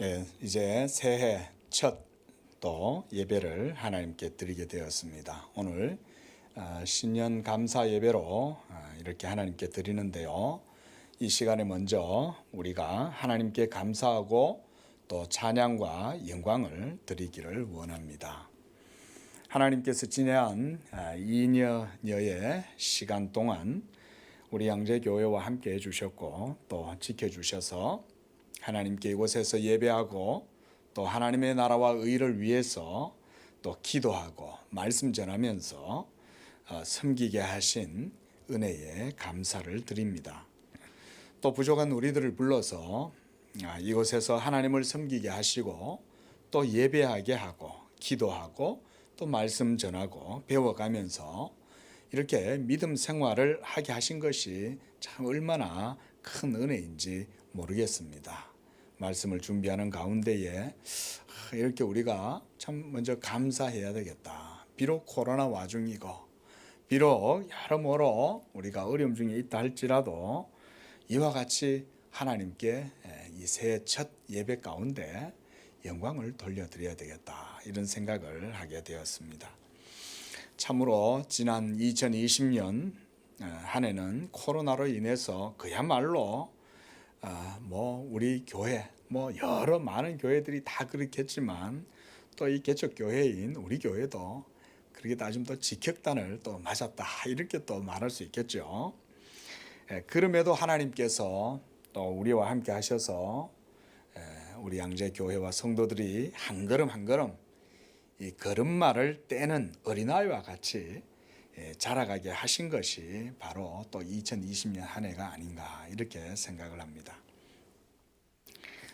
예, 이제 새해 첫 또 예배를 하나님께 드리게 되었습니다. 오늘 신년 감사 예배로 이렇게 하나님께 드리는데요. 이 시간에 먼저 우리가 하나님께 감사하고 또 찬양과 영광을 드리기를 원합니다. 하나님께서 지난 2년여의 시간 동안 우리 양재교회와 함께 해주셨고 또 지켜주셔서 하나님께 이곳에서 예배하고 또 하나님의 나라와 의를 위해서 또 기도하고 말씀 전하면서 섬기게 하신 은혜에 감사를 드립니다. 또 부족한 우리들을 불러서 이곳에서 하나님을 섬기게 하시고 또 예배하게 하고 기도하고 또 말씀 전하고 배워가면서 이렇게 믿음 생활을 하게 하신 것이 참 얼마나 큰 은혜인지 모르겠습니다. 말씀을 준비하는 가운데에 이렇게 우리가 참 먼저 감사해야 되겠다. 비록 코로나 와중이고 비록 여러모로 우리가 어려움 중에 있다 할지라도 이와 같이 하나님께 이 새해 첫 예배 가운데 영광을 돌려드려야 되겠다. 이런 생각을 하게 되었습니다. 참으로 지난 2020년 한 해는 코로나로 인해서 그야말로 우리 교회 여러 많은 교회들이 다 그렇겠지만 또 이 개척 교회인 우리 교회도 그렇게 따지면 또 직격탄을 또 맞았다 이렇게 또 말할 수 있겠죠. 그럼에도 하나님께서 또 우리와 함께 하셔서 우리 양재 교회와 성도들이 한 걸음 한 걸음 이 걸음마를 떼는 어린아이와 같이 자라가게 하신 것이 바로 또 2020년 한 해가 아닌가 이렇게 생각을 합니다.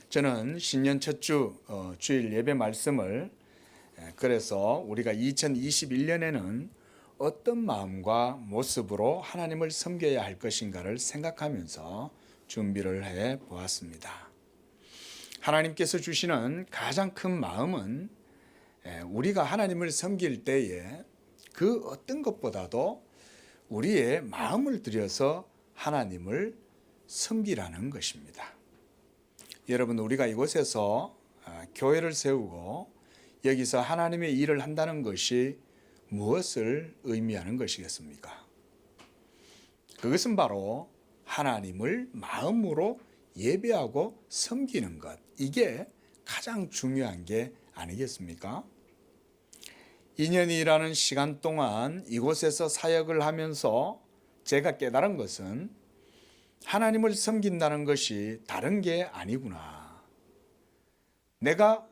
저는 신년 첫 주일 예배 말씀을 그래서 우리가 2021년에는 어떤 마음과 모습으로 하나님을 섬겨야 할 것인가를 생각하면서 준비를 해 보았습니다. 하나님께서 주시는 가장 큰 마음은 우리가 하나님을 섬길 때에 그 어떤 것보다도 우리의 마음을 들여서 하나님을 섬기라는 것입니다. 여러분, 우리가 이곳에서 교회를 세우고 여기서 하나님의 일을 한다는 것이 무엇을 의미하는 것이겠습니까? 그것은 바로 하나님을 마음으로 예배하고 섬기는 것, 이게 가장 중요한 게 아니겠습니까? 2년이라는 시간 동안 이곳에서 사역을 하면서 제가 깨달은 것은 하나님을 섬긴다는 것이 다른 게 아니구나. 내가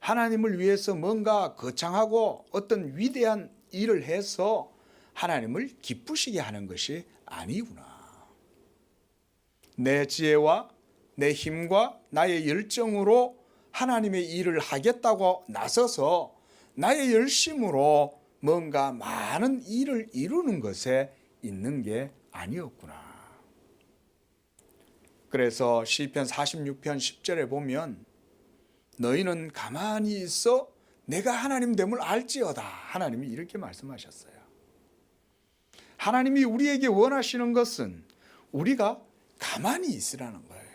하나님을 위해서 뭔가 거창하고 어떤 위대한 일을 해서 하나님을 기쁘시게 하는 것이 아니구나. 내 지혜와 내 힘과 나의 열정으로 하나님의 일을 하겠다고 나서서 나의 열심으로 뭔가 많은 일을 이루는 것에 있는 게 아니었구나. 그래서 시편 46편 10절에 보면 너희는 가만히 있어 내가 하나님 됨을 알지어다. 하나님이 이렇게 말씀하셨어요. 하나님이 우리에게 원하시는 것은 우리가 가만히 있으라는 거예요.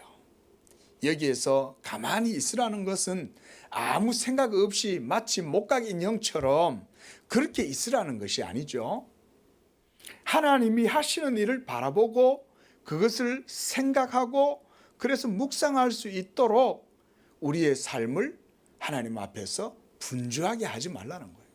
여기에서 가만히 있으라는 것은 아무 생각 없이 마치 목각인 영처럼 그렇게 있으라는 것이 아니죠. 하나님이 하시는 일을 바라보고 그것을 생각하고 그래서 묵상할 수 있도록 우리의 삶을 하나님 앞에서 분주하게 하지 말라는 거예요.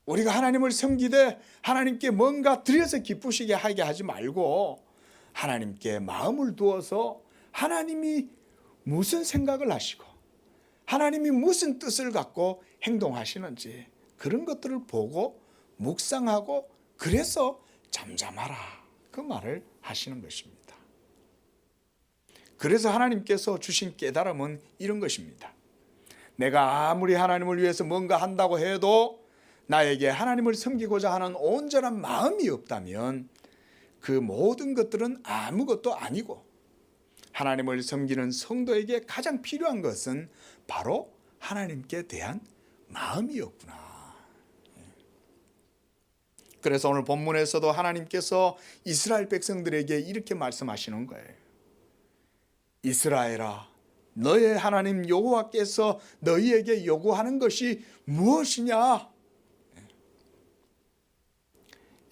우리가 하나님을 섬기되 하나님께 뭔가 드려서 기쁘시게 하게 하지 말고 하나님께 마음을 두어서 하나님이 무슨 생각을 하시고 하나님이 무슨 뜻을 갖고 행동하시는지 그런 것들을 보고 묵상하고 그래서 잠잠하라 그 말을 하시는 것입니다. 그래서 하나님께서 주신 깨달음은 이런 것입니다. 내가 아무리 하나님을 위해서 뭔가 한다고 해도 나에게 하나님을 섬기고자 하는 온전한 마음이 없다면 그 모든 것들은 아무것도 아니고 하나님을 섬기는 성도에게 가장 필요한 것은 바로 하나님께 대한 마음이었구나. 그래서 오늘 본문에서도 하나님께서 이스라엘 백성들에게 이렇게 말씀하시는 거예요. 이스라엘아, 너의 하나님 여호와께서 너희에게 요구하는 것이 무엇이냐?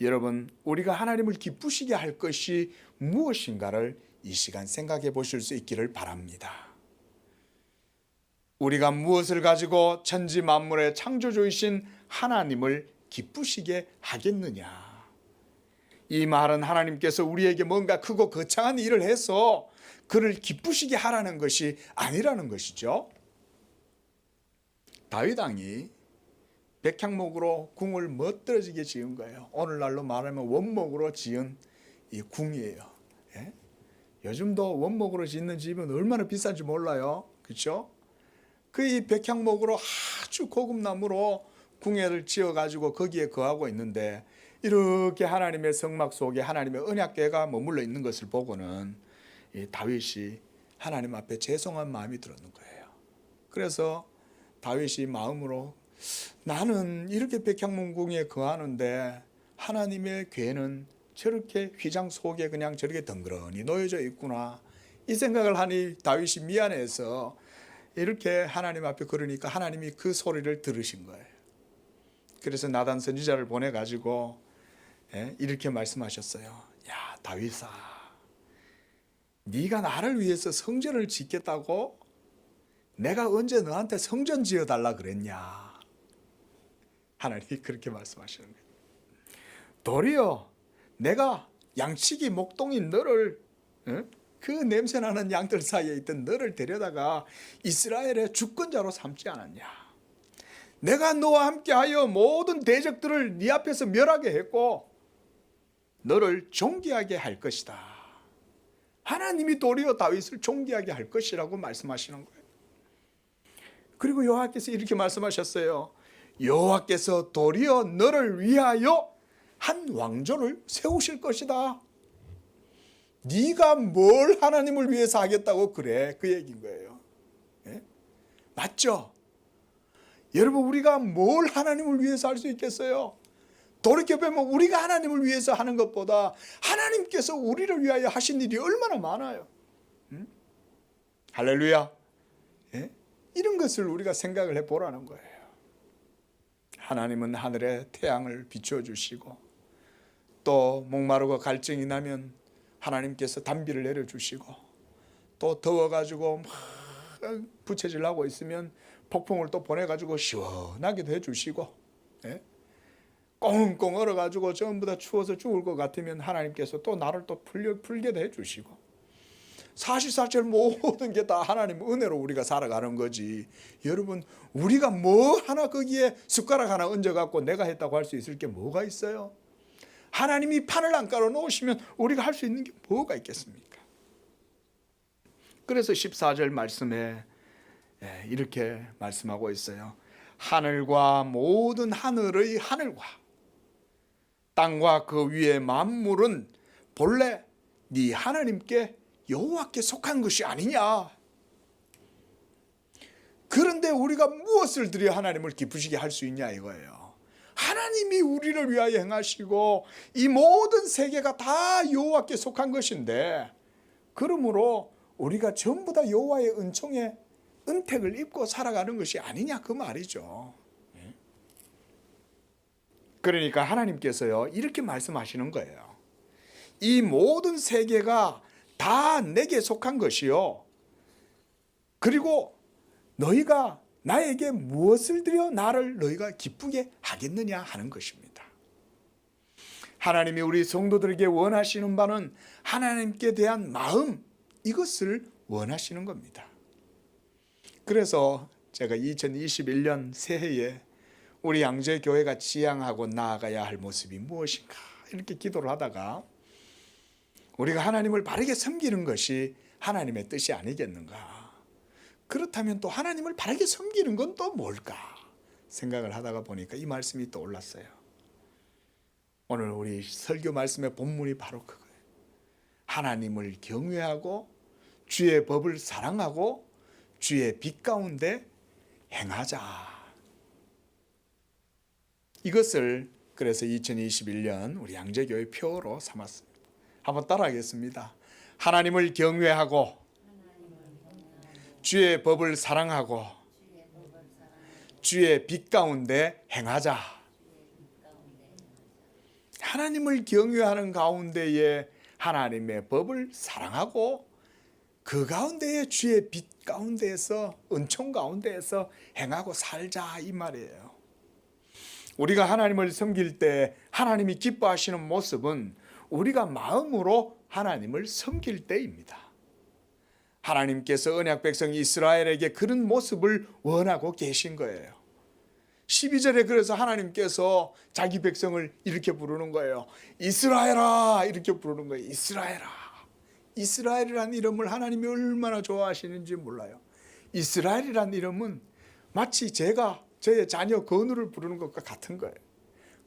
여러분, 우리가 하나님을 기쁘시게 할 것이 무엇인가를 이 시간 생각해 보실 수 있기를 바랍니다. 우리가 무엇을 가지고 천지 만물의 창조주이신 하나님을 기쁘시게 하겠느냐? 이 말은 하나님께서 우리에게 뭔가 크고 거창한 일을 해서 그를 기쁘시게 하라는 것이 아니라는 것이죠. 다윗 왕이 백향목으로 궁을 멋들어지게 지은 거예요. 오늘날로 말하면 원목으로 지은 이 궁이에요. 예? 요즘도 원목으로 짓는 집은 얼마나 비싼지 몰라요. 그렇죠? 그 이 백향목으로 아주 고급 나무로 궁예를 지어가지고 거기에 거하고 있는데, 이렇게 하나님의 성막 속에 하나님의 언약궤가 머물러 있는 것을 보고는 이 다윗이 하나님 앞에 죄송한 마음이 들었는 거예요. 그래서 다윗이 마음으로, 나는 이렇게 백향문궁에 거하는데 하나님의 궤는 저렇게 휘장 속에 그냥 저렇게 덩그러니 놓여져 있구나, 이 생각을 하니 다윗이 미안해서 이렇게 하나님 앞에 그러니까 하나님이 그 소리를 들으신 거예요. 그래서 나단 선지자를 보내가지고 이렇게 말씀하셨어요. 야, 다윗아, 네가 나를 위해서 성전을 짓겠다고? 내가 언제 너한테 성전 지어달라 그랬냐? 하나님이 그렇게 말씀하시는 거예요. 도리어 내가 양치기 목동인 너를, 그 냄새나는 양들 사이에 있던 너를 데려다가 이스라엘의 주권자로 삼지 않았냐? 내가 너와 함께하여 모든 대적들을 네 앞에서 멸하게 했고 너를 존귀하게 할 것이다. 하나님이 도리어 다윗을 존귀하게 할 것이라고 말씀하시는 거예요. 그리고 여호와께서 이렇게 말씀하셨어요. 여호와께서 도리어 너를 위하여 한 왕조를 세우실 것이다. 네가 뭘 하나님을 위해서 하겠다고 그래, 그 얘기인 거예요. 예? 맞죠? 여러분, 우리가 뭘 하나님을 위해서 할 수 있겠어요? 돌이켜보면 우리가 하나님을 위해서 하는 것보다 하나님께서 우리를 위하여 하신 일이 얼마나 많아요. 할렐루야. 예? 이런 것을 우리가 생각을 해보라는 거예요. 하나님은 하늘에 태양을 비춰주시고, 또 목마르고 갈증이 나면 하나님께서 단비를 내려주시고, 또 더워가지고 막 부채질 하고 있으면 폭풍을 또 보내가지고 시원하게도 해주시고, 예? 꽁꽁 얼어가지고 전부 다 추워서 죽을 것 같으면 하나님께서 또 나를 또 풀게도 해주시고, 사실사실 모든 게 다 하나님 은혜로 우리가 살아가는 거지. 여러분, 우리가 뭐 하나 거기에 숟가락 하나 얹어갖고 내가 했다고 할 수 있을 게 뭐가 있어요? 하나님이 판을 안 깔아 놓으시면 우리가 할 수 있는 게 뭐가 있겠습니까? 그래서 14절 말씀에 이렇게 말씀하고 있어요. 하늘과 모든 하늘의 하늘과 땅과 그 위의 만물은 본래 네 하나님께 여호와께 속한 것이 아니냐. 그런데 우리가 무엇을 드려 하나님을 기쁘시게 할 수 있냐 이거예요. 하나님이 우리를 위하여 행하시고 이 모든 세계가 다 여호와께 속한 것인데, 그러므로 우리가 전부 다 여호와의 은총에 은택을 입고 살아가는 것이 아니냐, 그 말이죠. 그러니까 하나님께서요 이렇게 말씀하시는 거예요. 이 모든 세계가 다 내게 속한 것이요, 그리고 너희가 나에게 무엇을 드려 나를 너희가 기쁘게 하겠느냐 하는 것입니다. 하나님이 우리 성도들에게 원하시는 바는 하나님께 대한 마음, 이것을 원하시는 겁니다. 그래서 제가 2021년 새해에 우리 양재교회가 지향하고 나아가야 할 모습이 무엇인가 이렇게 기도를 하다가, 우리가 하나님을 바르게 섬기는 것이 하나님의 뜻이 아니겠는가, 그렇다면 또 하나님을 바르게 섬기는 건 또 뭘까 생각을 하다가 보니까 이 말씀이 떠올랐어요. 오늘 우리 설교 말씀의 본문이 바로 그거예요. 하나님을 경외하고 주의 법을 사랑하고 주의 빛 가운데 행하자. 이것을 그래서 2021년 우리 양재교회 표어로 삼았습니다. 한번 따라하겠습니다. 하나님을 경외하고 주의 법을 사랑하고 주의 빛 가운데 행하자. 하나님을 경외하는 가운데에 하나님의 법을 사랑하고 그 가운데에 주의 빛 가운데에서 은총 가운데에서 행하고 살자 이 말이에요. 우리가 하나님을 섬길 때 하나님이 기뻐하시는 모습은 우리가 마음으로 하나님을 섬길 때입니다. 하나님께서 언약 백성 이스라엘에게 그런 모습을 원하고 계신 거예요. 12절에 그래서 하나님께서 자기 백성을 이렇게 부르는 거예요. 이스라엘아 이렇게 부르는 거예요. 이스라엘아. 이스라엘이라는 이름을 하나님이 얼마나 좋아하시는지 몰라요. 이스라엘이라는 이름은 마치 제가 저의 자녀 건우를 부르는 것과 같은 거예요.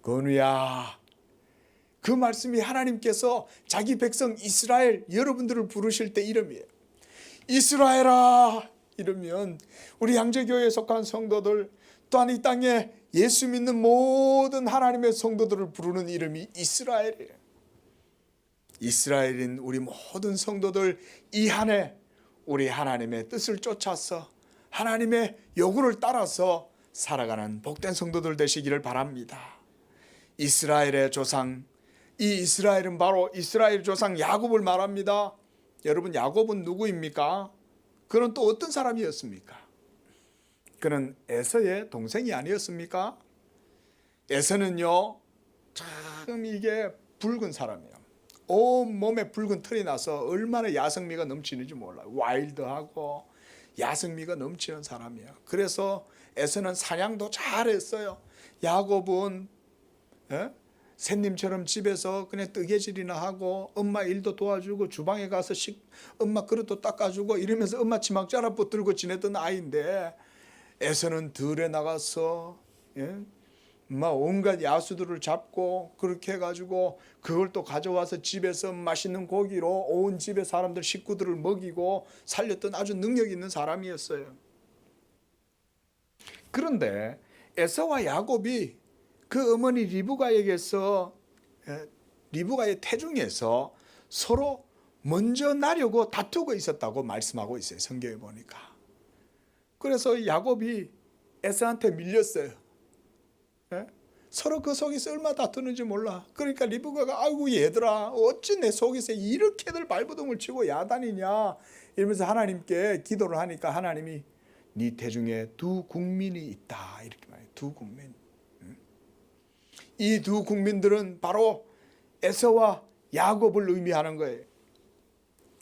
건우야. 그 말씀이 하나님께서 자기 백성 이스라엘 여러분들을 부르실 때 이름이에요. 이스라엘아 이러면 우리 양재교회에 속한 성도들 또한 이 땅에 예수 믿는 모든 하나님의 성도들을 부르는 이름이 이스라엘이에요. 이스라엘인 우리 모든 성도들 이 한 해 우리 하나님의 뜻을 쫓아서 하나님의 요구를 따라서 살아가는 복된 성도들 되시기를 바랍니다. 이스라엘의 조상, 이 이스라엘은 바로 이스라엘 조상 야곱을 말합니다. 여러분 야곱은 누구입니까? 그는 또 어떤 사람이었습니까? 그는 에서의 동생이 아니었습니까? 에서는요 참 이게 붉은 사람이에요. 온 몸에 붉은 털이 나서 얼마나 야성미가 넘치는지 몰라요. 와일드하고 야성미가 넘치는 사람이에요. 그래서 에서는 사냥도 잘했어요. 야곱은 샌님처럼 집에서 그냥 뜨개질이나 하고 엄마 일도 도와주고 주방에 가서 엄마 그릇도 닦아주고 이러면서 엄마 치막 자라 붙들고 지냈던 아이인데 에서는 들에 나가서 온갖 야수들을 잡고 그렇게 해가지고 그걸 또 가져와서 집에서 맛있는 고기로 온 집의 사람들 식구들을 먹이고 살렸던 아주 능력 있는 사람이었어요. 그런데 에서와 야곱이 그 어머니 리브가에게서 리브가의 태중에서 서로 먼저 나려고 다투고 있었다고 말씀하고 있어요. 성경에 보니까. 그래서 야곱이 에서한테 밀렸어요. 서로 그 속에서 얼마나 다투는지 몰라. 그러니까 리브가가 아이고 얘들아 어찌 내 속에서 이렇게들 발버둥을 치고 야단이냐 이러면서 하나님께 기도를 하니까 하나님이 네 태중에 두 국민이 있다 이렇게 말해요. 두 국민. 이 두 국민들은 바로 에서와 야곱을 의미하는 거예요.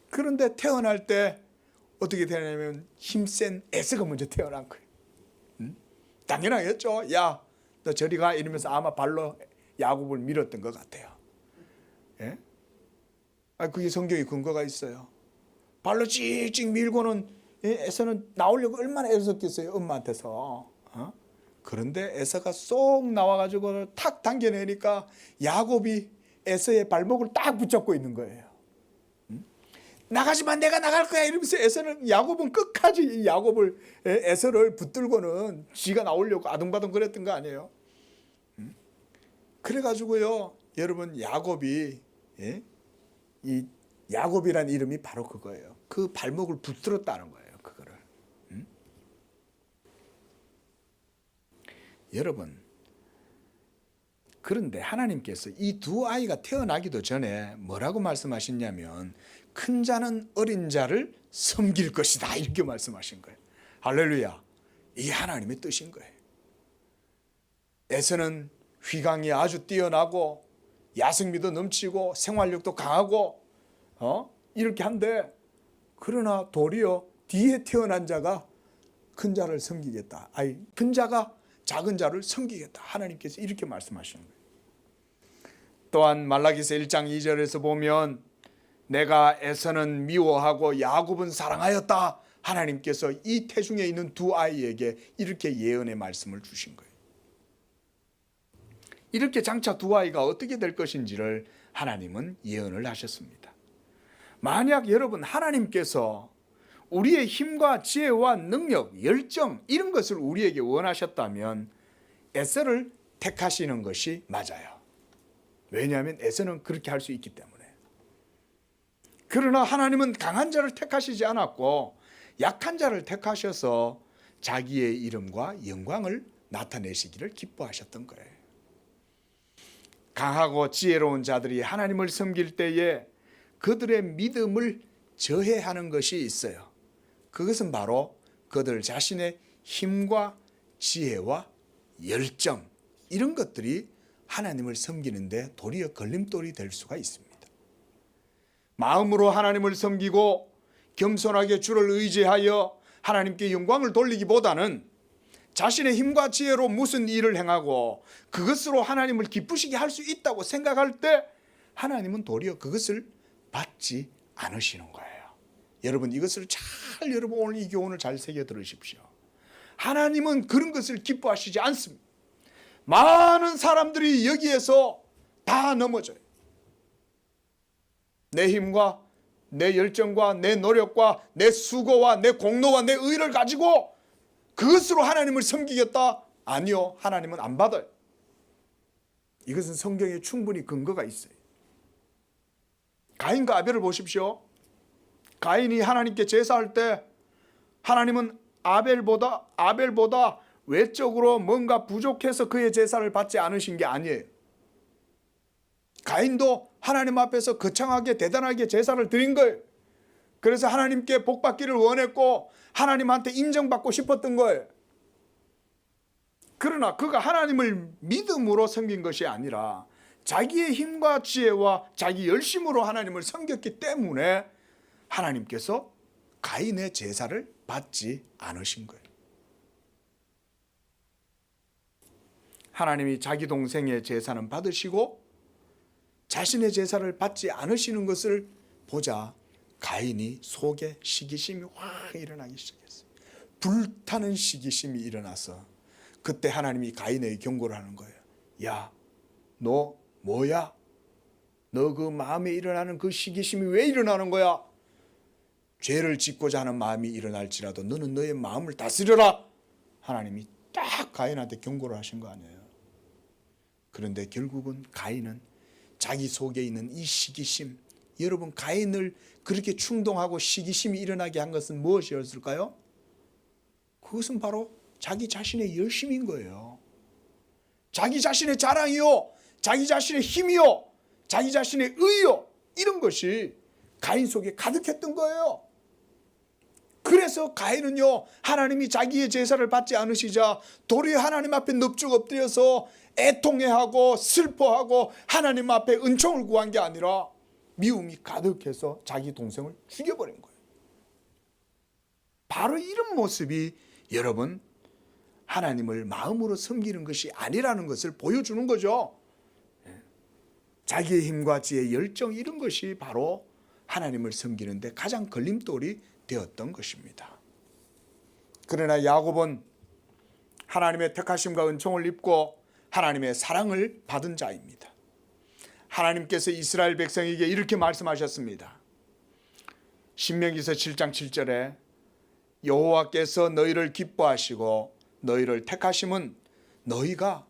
그런데 태어날 때 어떻게 되냐면 힘센 에서가 먼저 태어난 거예요. 당연하겠죠. 야, 너 저리 가 이러면서 아마 발로 야곱을 밀었던 것 같아요. 예? 그게 성경에 근거가 있어요. 발로 찍찍 밀고는 에서는 나오려고 얼마나 애썼겠어요. 엄마한테서. 그런데 에서가 쏙 나와가지고 탁 당겨내니까 야곱이 에서의 발목을 딱 붙잡고 있는 거예요. 나가지만 내가 나갈 거야 이러면서 에서는 야곱은 끝까지 야곱을 에서를 붙들고는 지가 나오려고 아둥바둥 그랬던 거 아니에요. 그래가지고요 여러분 야곱이 이 야곱이란 이름이 바로 그거예요. 그 발목을 붙들었다는 거예요. 그거를. 여러분 그런데 하나님께서 이 두 아이가 태어나기도 전에 뭐라고 말씀하셨냐면 큰 자는 어린 자를 섬길 것이다 이렇게 말씀하신 거예요. 할렐루야. 이게 하나님의 뜻인 거예요. 에서는 휘강이 아주 뛰어나고 야성미도 넘치고 생활력도 강하고 이렇게 한데 그러나 도리어 뒤에 태어난 자가 큰 자를 섬기겠다. 큰 자가 작은 자를 섬기겠다. 하나님께서 이렇게 말씀하시는 거예요. 또한 말라기서 1장 2절에서 보면 내가 에서는 미워하고 야곱은 사랑하였다. 하나님께서 이 태중에 있는 두 아이에게 이렇게 예언의 말씀을 주신 거예요. 이렇게 장차 두 아이가 어떻게 될 것인지를 하나님은 예언을 하셨습니다. 만약 여러분 하나님께서 우리의 힘과 지혜와 능력, 열정 이런 것을 우리에게 원하셨다면 에서를 택하시는 것이 맞아요. 왜냐하면 에서는 그렇게 할 수 있기 때문에. 그러나 하나님은 강한 자를 택하시지 않았고 약한 자를 택하셔서 자기의 이름과 영광을 나타내시기를 기뻐하셨던 거예요. 강하고 지혜로운 자들이 하나님을 섬길 때에 그들의 믿음을 저해하는 것이 있어요. 그것은 바로 그들 자신의 힘과 지혜와 열정, 이런 것들이 하나님을 섬기는데 도리어 걸림돌이 될 수가 있습니다. 마음으로 하나님을 섬기고 겸손하게 주를 의지하여 하나님께 영광을 돌리기보다는 자신의 힘과 지혜로 무슨 일을 행하고 그것으로 하나님을 기쁘시게 할 수 있다고 생각할 때 하나님은 도리어 그것을 받지 않으시는 거예요. 여러분, 이것을 잘 여러분 오늘 이 교훈을 잘 새겨 들으십시오. 하나님은 그런 것을 기뻐하시지 않습니다. 많은 사람들이 여기에서 다 넘어져요. 내 힘과 내 열정과 내 노력과 내 수고와 내 공로와 내 의를 가지고 그것으로 하나님을 섬기겠다? 아니요, 하나님은 안 받아요. 이것은 성경에 충분히 근거가 있어요. 가인과 아벨을 보십시오. 가인이 하나님께 제사할 때 하나님은 아벨보다 외적으로 뭔가 부족해서 그의 제사를 받지 않으신 게 아니에요. 가인도 하나님 앞에서 거창하게 대단하게 제사를 드린 거예요. 그래서 하나님께 복받기를 원했고 하나님한테 인정받고 싶었던 거예요. 그러나 그가 하나님을 믿음으로 섬긴 것이 아니라 자기의 힘과 지혜와 자기 열심으로 하나님을 섬겼기 때문에 하나님께서 가인의 제사를 받지 않으신 거예요. 하나님이 자기 동생의 제사는 받으시고 자신의 제사를 받지 않으시는 것을 보자 가인이 속에 시기심이 확 일어나기 시작했어요. 불타는 시기심이 일어나서 그때 하나님이 가인에게 경고를 하는 거예요. 야, 너 뭐야? 너 그 마음에 일어나는 그 시기심이 왜 일어나는 거야? 죄를 짓고자 하는 마음이 일어날지라도 너는 너의 마음을 다스려라. 하나님이 딱 가인한테 경고를 하신 거 아니에요. 그런데 결국은 가인은 자기 속에 있는 이 시기심, 여러분 가인을 그렇게 충동하고 시기심이 일어나게 한 것은 무엇이었을까요? 그것은 바로 자기 자신의 열심인 거예요. 자기 자신의 자랑이요, 자기 자신의 힘이요, 자기 자신의 의요, 이런 것이 가인 속에 가득했던 거예요. 그래서 가인은요, 하나님이 자기의 제사를 받지 않으시자 도리어 하나님 앞에 넙죽 엎드려서 애통해하고 슬퍼하고 하나님 앞에 은총을 구한 게 아니라 미움이 가득해서 자기 동생을 죽여버린 거예요. 바로 이런 모습이 여러분 하나님을 마음으로 섬기는 것이 아니라는 것을 보여주는 거죠. 자기의 힘과 지혜, 열정, 이런 것이 바로 하나님을 섬기는데 가장 걸림돌이 되었던 것입니다. 그러나 야곱은 하나님의 택하심과 은총을 입고 하나님의 사랑을 받은 자입니다. 하나님께서 이스라엘 백성에게 이렇게 말씀하셨습니다. 신명기서 7장 7절에 여호와께서 너희를 기뻐하시고 너희를 택하심은 너희가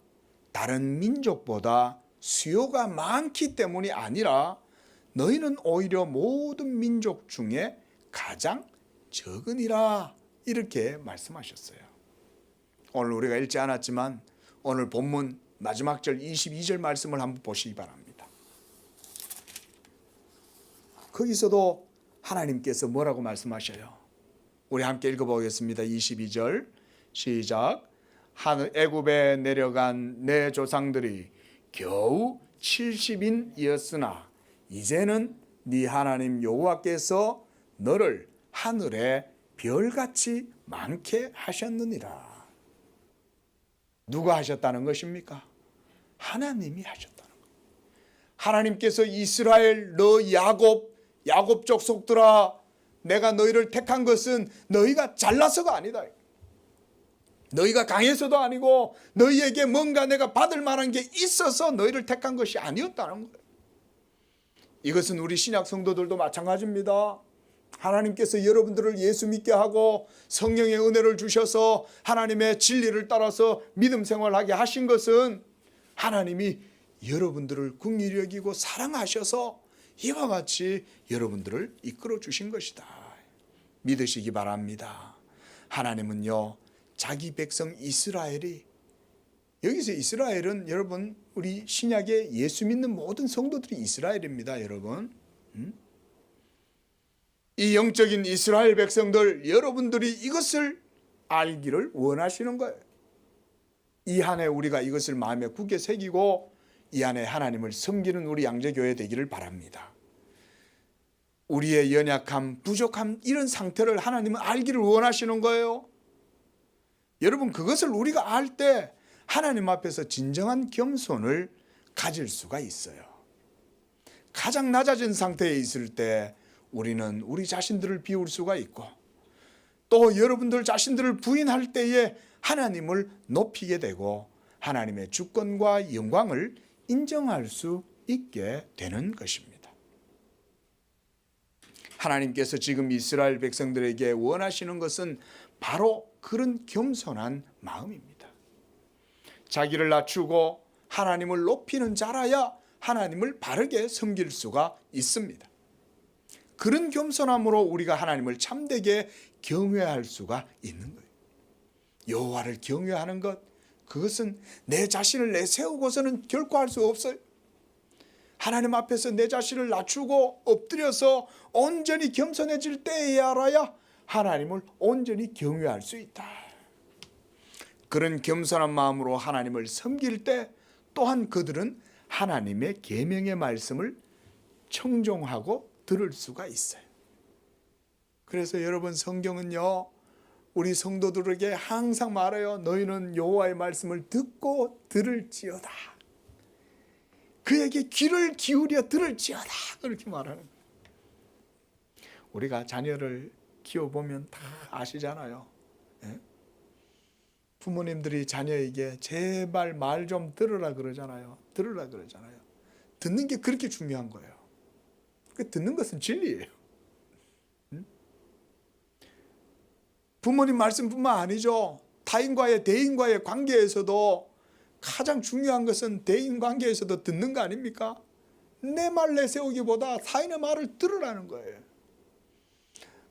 다른 민족보다 수요가 많기 때문이 아니라 너희는 오히려 모든 민족 중에 가장 적으니라, 이렇게 말씀하셨어요. 오늘 우리가 읽지 않았지만 오늘 본문 마지막 절 22절 말씀을 한번 보시기 바랍니다. 거기서도 하나님께서 뭐라고 말씀하셔요? 우리 함께 읽어보겠습니다. 22절 시작. 애굽에 내려간 내 조상들이 겨우 70인이었으나 이제는 네 하나님 여호와께서 너를 하늘에 별같이 많게 하셨느니라. 누가 하셨다는 것입니까? 하나님이 하셨다는 것. 하나님께서 이스라엘 너 야곱 족속들아, 내가 너희를 택한 것은 너희가 잘나서가 아니다. 너희가 강해서도 아니고 너희에게 뭔가 내가 받을 만한 게 있어서 너희를 택한 것이 아니었다는 거예요. 이것은 우리 신약 성도들도 마찬가지입니다. 하나님께서 여러분들을 예수 믿게 하고 성령의 은혜를 주셔서 하나님의 진리를 따라서 믿음 생활하게 하신 것은 하나님이 여러분들을 긍휼히 여기고 사랑하셔서 이와 같이 여러분들을 이끌어 주신 것이다. 믿으시기 바랍니다. 하나님은요, 자기 백성 이스라엘이, 여기서 이스라엘은 여러분 우리 신약에 예수 믿는 모든 성도들이 이스라엘입니다. 여러분, 이 영적인 이스라엘 백성들, 여러분들이 이것을 알기를 원하시는 거예요. 이 한 해 우리가 이것을 마음에 굳게 새기고 이 안에 하나님을 섬기는 우리 양재교회 되기를 바랍니다. 우리의 연약함, 부족함, 이런 상태를 하나님은 알기를 원하시는 거예요. 여러분, 그것을 우리가 알 때 하나님 앞에서 진정한 겸손을 가질 수가 있어요. 가장 낮아진 상태에 있을 때 우리는 우리 자신들을 비울 수가 있고, 또 여러분들 자신들을 부인할 때에 하나님을 높이게 되고 하나님의 주권과 영광을 인정할 수 있게 되는 것입니다. 하나님께서 지금 이스라엘 백성들에게 원하시는 것은 바로 그런 겸손한 마음입니다. 자기를 낮추고 하나님을 높이는 자라야 하나님을 바르게 섬길 수가 있습니다. 그런 겸손함으로 우리가 하나님을 참되게 경외할 수가 있는 거예요. 여호와를 경외하는 것, 그것은 내 자신을 내세우고서는 결코 할 수 없어요. 하나님 앞에서 내 자신을 낮추고 엎드려서 온전히 겸손해질 때에 알아야 하나님을 온전히 경외할 수 있다. 그런 겸손한 마음으로 하나님을 섬길 때 또한 그들은 하나님의 계명의 말씀을 청종하고 들을 수가 있어요. 그래서 여러분, 성경은요, 우리 성도들에게 항상 말해요. 너희는 여호와의 말씀을 듣고 들을지어다. 그에게 귀를 기울여 들을지어다. 그렇게 말하는 거예요. 우리가 자녀를 키워보면 다 아시잖아요. 예? 부모님들이 자녀에게 제발 말 좀 들으라 그러잖아요. 들으라 그러잖아요. 듣는 게 그렇게 중요한 거예요. 그 듣는 것은 진리예요. 부모님 말씀뿐만 아니죠. 타인과의 대인과의 관계에서도 가장 중요한 것은 대인관계에서도 듣는 거 아닙니까? 내 말 내세우기보다 타인의 말을 들으라는 거예요.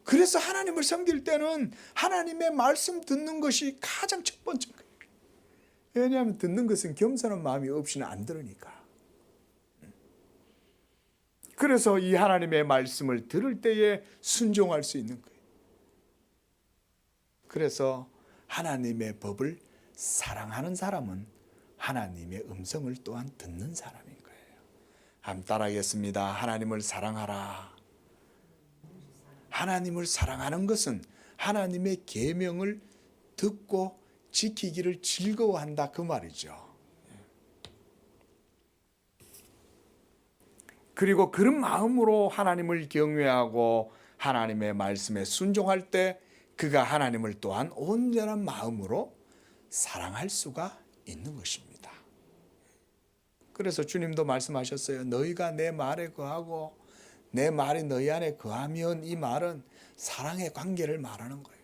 그래서 하나님을 섬길 때는 하나님의 말씀 듣는 것이 가장 첫 번째 거예요. 왜냐하면 듣는 것은 겸손한 마음이 없이는 안 들으니까. 그래서 이 하나님의 말씀을 들을 때에 순종할 수 있는 거예요. 그래서 하나님의 법을 사랑하는 사람은 하나님의 음성을 또한 듣는 사람인 거예요. 한번 따라하겠습니다. 하나님을 사랑하라. 하나님을 사랑하는 것은 하나님의 계명을 듣고 지키기를 즐거워한다, 그 말이죠. 그리고 그런 마음으로 하나님을 경외하고 하나님의 말씀에 순종할 때 그가 하나님을 또한 온전한 마음으로 사랑할 수가 있는 것입니다. 그래서 주님도 말씀하셨어요. 너희가 내 말에 거하고 내 말이 너희 안에 거하면, 이 말은 사랑의 관계를 말하는 거예요.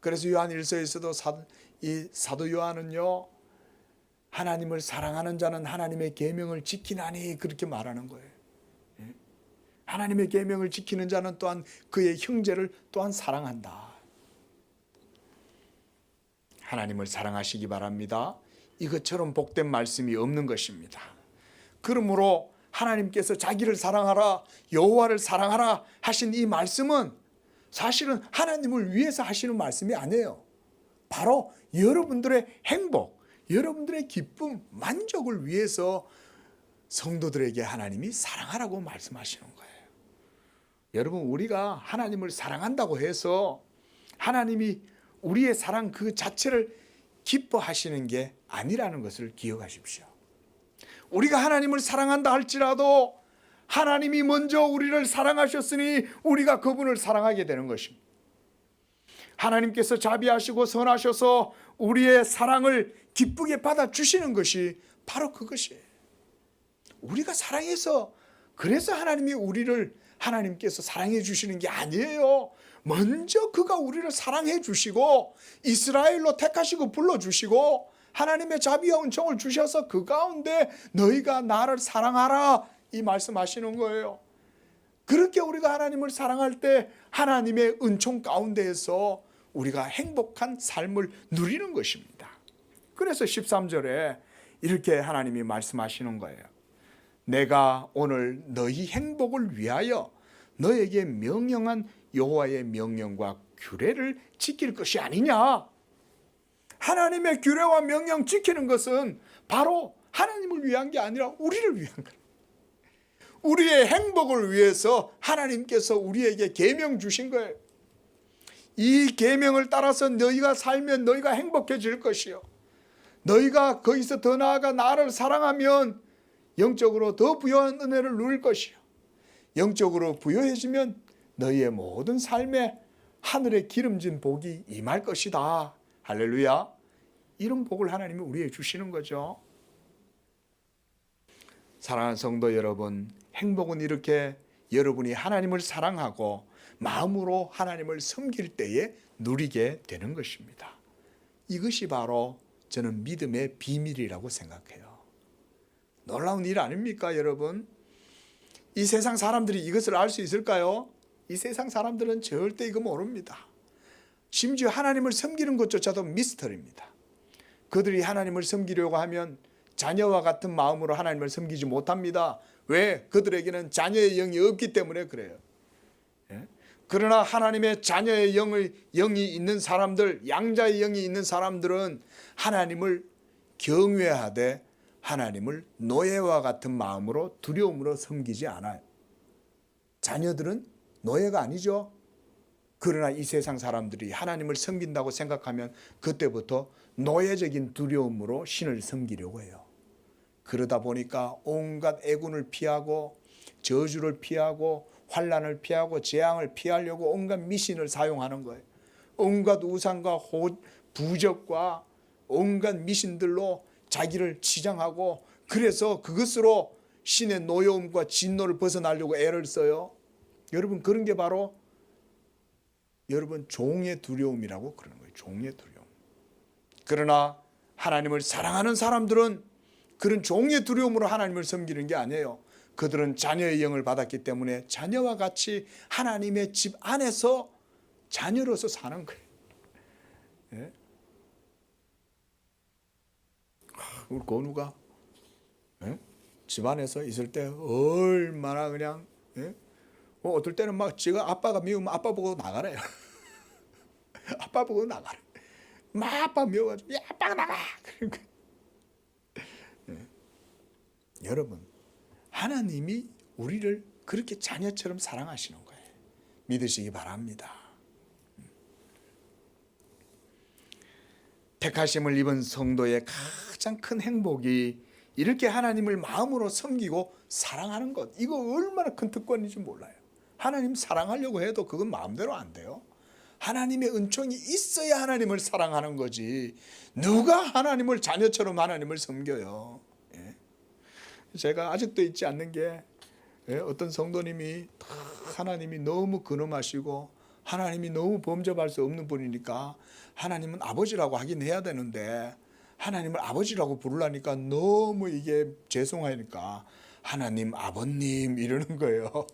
그래서 요한 1서에서도 이 사도 요한은요, 하나님을 사랑하는 자는 하나님의 계명을 지키나니, 그렇게 말하는 거예요. 하나님의 계명을 지키는 자는 또한 그의 형제를 또한 사랑한다. 하나님을 사랑하시기 바랍니다. 이것처럼 복된 말씀이 없는 것입니다. 그러므로 하나님께서 자기를 사랑하라, 여호와를 사랑하라 하신 이 말씀은 사실은 하나님을 위해서 하시는 말씀이 아니에요. 바로 여러분들의 행복, 여러분들의 기쁨, 만족을 위해서 성도들에게 하나님이 사랑하라고 말씀하시는 거예요. 여러분, 우리가 하나님을 사랑한다고 해서 하나님이 우리의 사랑 그 자체를 기뻐하시는 게 아니라는 것을 기억하십시오. 우리가 하나님을 사랑한다 할지라도 하나님이 먼저 우리를 사랑하셨으니 우리가 그분을 사랑하게 되는 것입니다. 하나님께서 자비하시고 선하셔서 우리의 사랑을 기쁘게 받아주시는 것이 바로 그것이에요. 우리가 사랑해서, 그래서 하나님이 우리를, 하나님께서 사랑해 주시는 게 아니에요. 먼저 그가 우리를 사랑해 주시고 이스라엘로 택하시고 불러주시고 하나님의 자비와 은총을 주셔서 그 가운데 너희가 나를 사랑하라, 이 말씀하시는 거예요. 그렇게 우리가 하나님을 사랑할 때 하나님의 은총 가운데에서 우리가 행복한 삶을 누리는 것입니다. 그래서 13절에 이렇게 하나님이 말씀하시는 거예요. 내가 오늘 너희 행복을 위하여 너에게 명령한 여호와의 명령과 규례를 지킬 것이 아니냐. 하나님의 규례와 명령 지키는 것은 바로 하나님을 위한 게 아니라 우리를 위한 거예요. 우리의 행복을 위해서 하나님께서 우리에게 계명 주신 거예요. 이 계명을 따라서 너희가 살면 너희가 행복해질 것이요, 너희가 거기서 더 나아가 나를 사랑하면 영적으로 더 부유한 은혜를 누릴 것이요, 영적으로 부유해지면 너희의 모든 삶에 하늘의 기름진 복이 임할 것이다. 할렐루야. 이런 복을 하나님이 우리에게 주시는 거죠. 사랑하는 성도 여러분, 행복은 이렇게 여러분이 하나님을 사랑하고 마음으로 하나님을 섬길 때에 누리게 되는 것입니다. 이것이 바로 저는 믿음의 비밀이라고 생각해요. 놀라운 일 아닙니까, 여러분? 이 세상 사람들이 이것을 알 수 있을까요? 이 세상 사람들은 절대 이거 모릅니다. 심지어 하나님을 섬기는 것조차도 미스터리입니다. 그들이 하나님을 섬기려고 하면 자녀와 같은 마음으로 하나님을 섬기지 못합니다. 왜? 그들에게는 자녀의 영이 없기 때문에 그래요. 그러나 하나님의 자녀의 영이 있는 사람들, 양자의 영이 있는 사람들은 하나님을 경외하되 하나님을 노예와 같은 마음으로 두려움으로 섬기지 않아요. 자녀들은 노예가 아니죠. 그러나 이 세상 사람들이 하나님을 섬긴다고 생각하면 그때부터 노예적인 두려움으로 신을 섬기려고 해요. 그러다 보니까 온갖 애군을 피하고 저주를 피하고 환난을 피하고 재앙을 피하려고 온갖 미신을 사용하는 거예요. 온갖 우상과 부적과 온갖 미신들로 자기를 치장하고, 그래서 그것으로 신의 노여움과 진노를 벗어나려고 애를 써요. 여러분, 그런 게 바로 여러분 종의 두려움이라고 그러는 거예요. 종의 두려움. 그러나 하나님을 사랑하는 사람들은 그런 종의 두려움으로 하나님을 섬기는 게 아니에요. 그들은 자녀의 영을 받았기 때문에 자녀와 같이 하나님의 집 안에서 자녀로서 사는 거예요. 예? 우리 건우가 집 안에서 있을 때 얼마나 그냥 어떨 때는 막 지가 아빠가 미우면 아빠 보고 나가래요. 아빠 보고 나가래. 막 아빠 미워가지고 야 아빠가 나가. 여러분, 하나님이 우리를 그렇게 자녀처럼 사랑하시는 거예요. 믿으시기 바랍니다. 택하심을 입은 성도의 가장 큰 행복이 이렇게 하나님을 마음으로 섬기고 사랑하는 것. 이거 얼마나 큰 특권인지 몰라요. 하나님 사랑하려고 해도 그건 마음대로 안 돼요. 하나님의 은총이 있어야 하나님을 사랑하는 거지. 누가 하나님을 자녀처럼 하나님을 섬겨요. 제가 아직도 잊지 않는 게 어떤 성도님이 하나님이 너무 근엄하시고 하나님이 너무 범접할 수 없는 분이니까 하나님은 아버지라고 하긴 해야 되는데 하나님을 아버지라고 부르려니까 너무 이게 죄송하니까 하나님 아버님 이러는 거예요.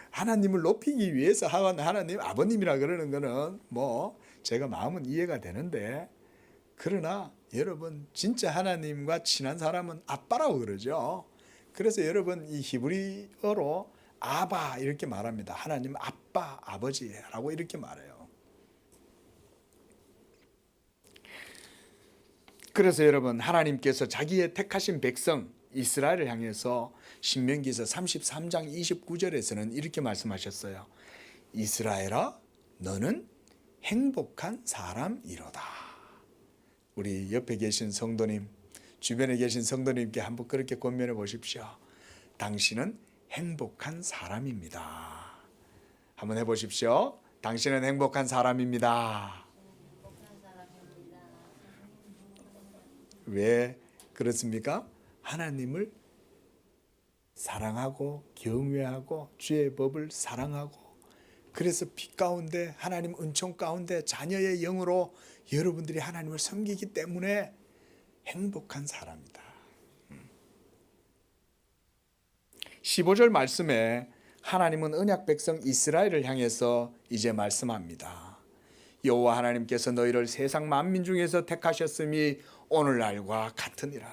하나님을 높이기 위해서 하나님 아버님이라 그러는 거는 뭐 제가 마음은 이해가 되는데, 그러나 여러분 진짜 하나님과 친한 사람은 아빠라고 그러죠. 그래서 여러분 이 히브리어로 아바 이렇게 말합니다. 하나님 아빠 아버지라고 이렇게 말해요. 그래서 여러분 하나님께서 자기의 택하신 백성 이스라엘을 향해서 신명기서 33장 29절에서는 이렇게 말씀하셨어요. 이스라엘아 너는 행복한 사람이로다. 우리 옆에 계신 성도님, 주변에 계신 성도님께 한번 그렇게 권면해 보십시오. 당신은 행복한 사람입니다. 한번 해보십시오. 당신은 행복한 사람입니다. 왜 그렇습니까? 하나님을 사랑하고 경외하고 주의 법을 사랑하고, 그래서 빛 가운데 하나님 은총 가운데 자녀의 영으로 여러분들이 하나님을 섬기기 때문에 행복한 사람이다. 15절 말씀에 하나님은 언약 백성 이스라엘을 향해서 이제 말씀합니다. 여호와 하나님께서 너희를 세상 만민 중에서 택하셨음이 오늘날과 같으니라.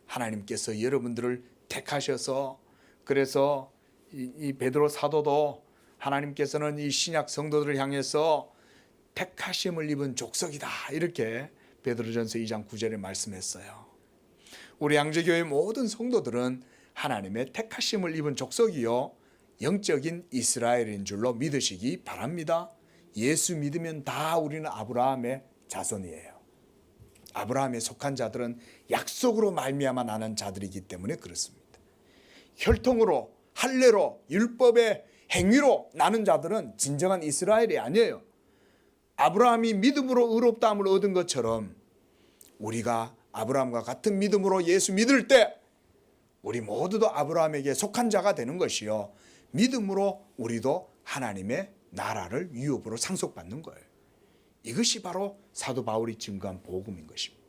하나님께서 여러분들을 택하셔서, 그래서 이 베드로 사도도 하나님께서는 이 신약 성도들을 향해서 택하심을 입은 족속이다, 이렇게 베드로전서 2장 9절에 말씀했어요. 우리 양재교회 모든 성도들은 하나님의 택하심을 입은 족속이요 영적인 이스라엘인 줄로 믿으시기 바랍니다. 예수 믿으면 다 우리는 아브라함의 자손이에요. 아브라함에 속한 자들은 약속으로 말미암아 나는 자들이기 때문에 그렇습니다. 혈통으로, 할례로, 율법의 행위로 나는 자들은 진정한 이스라엘이 아니에요. 아브라함이 믿음으로 의롭다함을 얻은 것처럼 우리가 아브라함과 같은 믿음으로 예수 믿을 때 우리 모두도 아브라함에게 속한 자가 되는 것이요, 믿음으로 우리도 하나님의 나라를 유업으로 상속받는 거예요. 이것이 바로 사도 바울이 증거한 복음인 것입니다.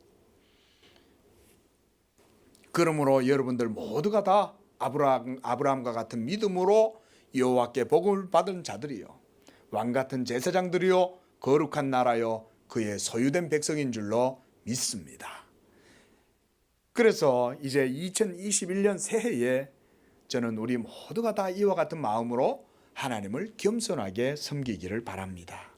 그러므로 여러분들 모두가 다 아브라함과 같은 믿음으로 여호와께 복음을 받은 자들이요, 왕같은 제사장들이요, 거룩한 나라요, 그의 소유된 백성인 줄로 믿습니다. 그래서 이제 2021년 새해에 저는 우리 모두가 다 이와 같은 마음으로 하나님을 겸손하게 섬기기를 바랍니다.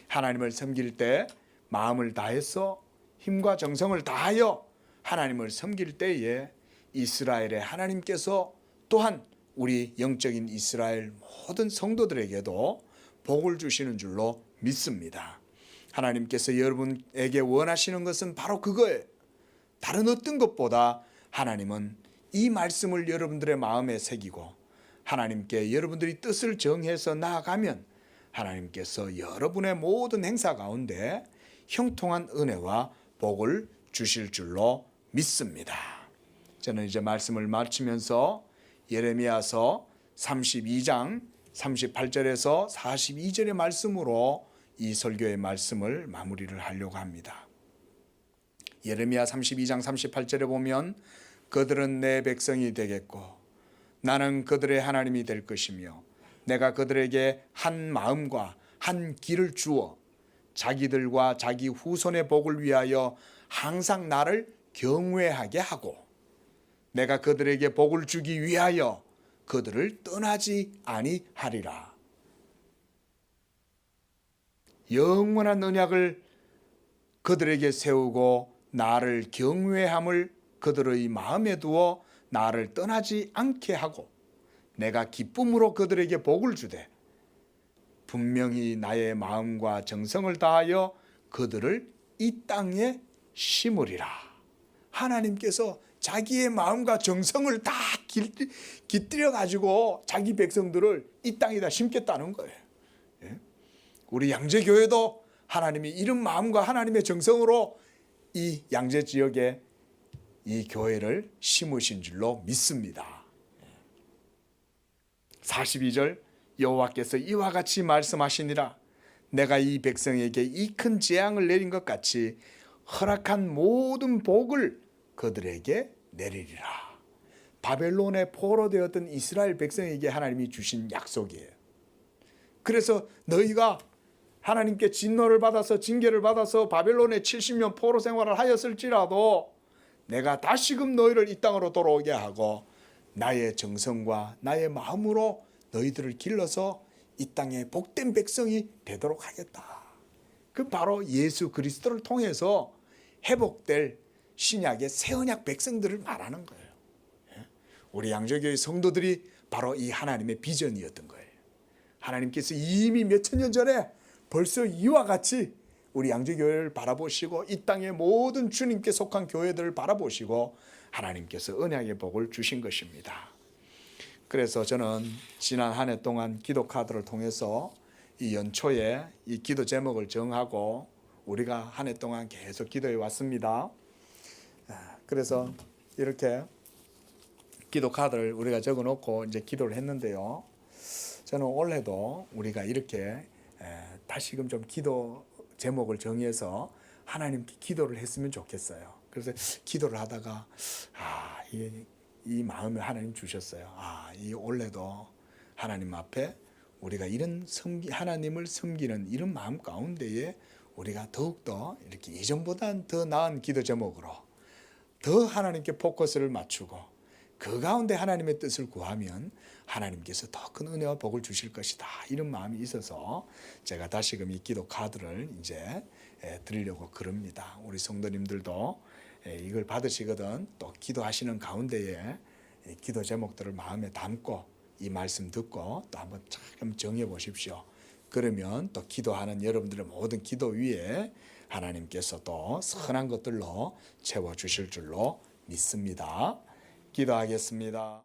하나님을 섬길 때 마음을 다해서 힘과 정성을 다하여 하나님을 섬길 때에 이스라엘의 하나님께서 또한 우리 영적인 이스라엘 모든 성도들에게도 복을 주시는 줄로 믿습니다. 하나님께서 여러분에게 원하시는 것은 바로 그거예요. 다른 어떤 것보다 하나님은 이 말씀을 여러분들의 마음에 새기고 하나님께 여러분들이 뜻을 정해서 나아가면 하나님께서 여러분의 모든 행사 가운데 형통한 은혜와 복을 주실 줄로 믿습니다. 저는 이제 말씀을 마치면서 예레미야서 32장 38절에서 42절의 말씀으로 이 설교의 말씀을 마무리를 하려고 합니다. 예레미야 32장 38절에 보면 그들은 내 백성이 되겠고 나는 그들의 하나님이 될 것이며 내가 그들에게 한 마음과 한 길을 주어 자기들과 자기 후손의 복을 위하여 항상 나를 경외하게 하고 내가 그들에게 복을 주기 위하여 그들을 떠나지 아니하리라. 영원한 언약을 그들에게 세우고 나를 경외함을 그들의 마음에 두어 나를 떠나지 않게 하고 내가 기쁨으로 그들에게 복을 주되 분명히 나의 마음과 정성을 다하여 그들을 이 땅에 심으리라. 하나님께서 자기의 마음과 정성을 다 깃들여 가지고 자기 백성들을 이 땅에다 심겠다는 거예요. 우리 양재교회도 하나님이 이런 마음과 하나님의 정성으로 이 양재 지역에 이 교회를 심으신 줄로 믿습니다. 42절 여호와께서 이와 같이 말씀하시니라. 내가 이 백성에게 이 큰 재앙을 내린 것 같이 허락한 모든 복을 그들에게 내리리라. 바벨론의 포로되었던 이스라엘 백성에게 하나님이 주신 약속이에요. 그래서 너희가 하나님께 진노를 받아서 징계를 받아서 바벨론에 70년 포로 생활을 하였을지라도 내가 다시금 너희를 이 땅으로 돌아오게 하고 나의 정성과 나의 마음으로 너희들을 길러서 이 땅에 복된 백성이 되도록 하겠다. 그 바로 예수 그리스도를 통해서 회복될 신약의 새 언약 백성들을 말하는 거예요. 우리 양재교회 성도들이 바로 이 하나님의 비전이었던 거예요. 하나님께서 이미 몇천 년 전에 벌써 이와 같이 우리 양재교회를 바라보시고 이 땅의 모든 주님께 속한 교회들을 바라보시고 하나님께서 언약의 복을 주신 것입니다. 그래서 저는 지난 한 해 동안 기도 카드를 통해서 이 연초에 이 기도 제목을 정하고 우리가 한 해 동안 계속 기도해 왔습니다. 그래서 이렇게 기도 카드를 우리가 적어 놓고 이제 기도를 했는데요. 저는 올해도 우리가 이렇게 다시금 좀 기도 제목을 정해서 하나님께 기도를 했으면 좋겠어요. 그래서 기도를 하다가 이 마음을 하나님 주셨어요. 이 올해도 하나님 앞에 우리가 이런 하나님을 섬기는 이런 마음 가운데에 우리가 더욱더 이렇게 이전보다 더 나은 기도 제목으로 더 하나님께 포커스를 맞추고 그 가운데 하나님의 뜻을 구하면 하나님께서 더 큰 은혜와 복을 주실 것이다. 이런 마음이 있어서 제가 다시금 이 기도 카드를 이제 드리려고 그럽니다. 우리 성도님들도 이걸 받으시거든 또 기도하시는 가운데에 기도 제목들을 마음에 담고 이 말씀 듣고 또 한번 참 정해 보십시오. 그러면 또 기도하는 여러분들의 모든 기도 위에 하나님께서 또 선한 것들로 채워 주실 줄로 믿습니다. 기도하겠습니다.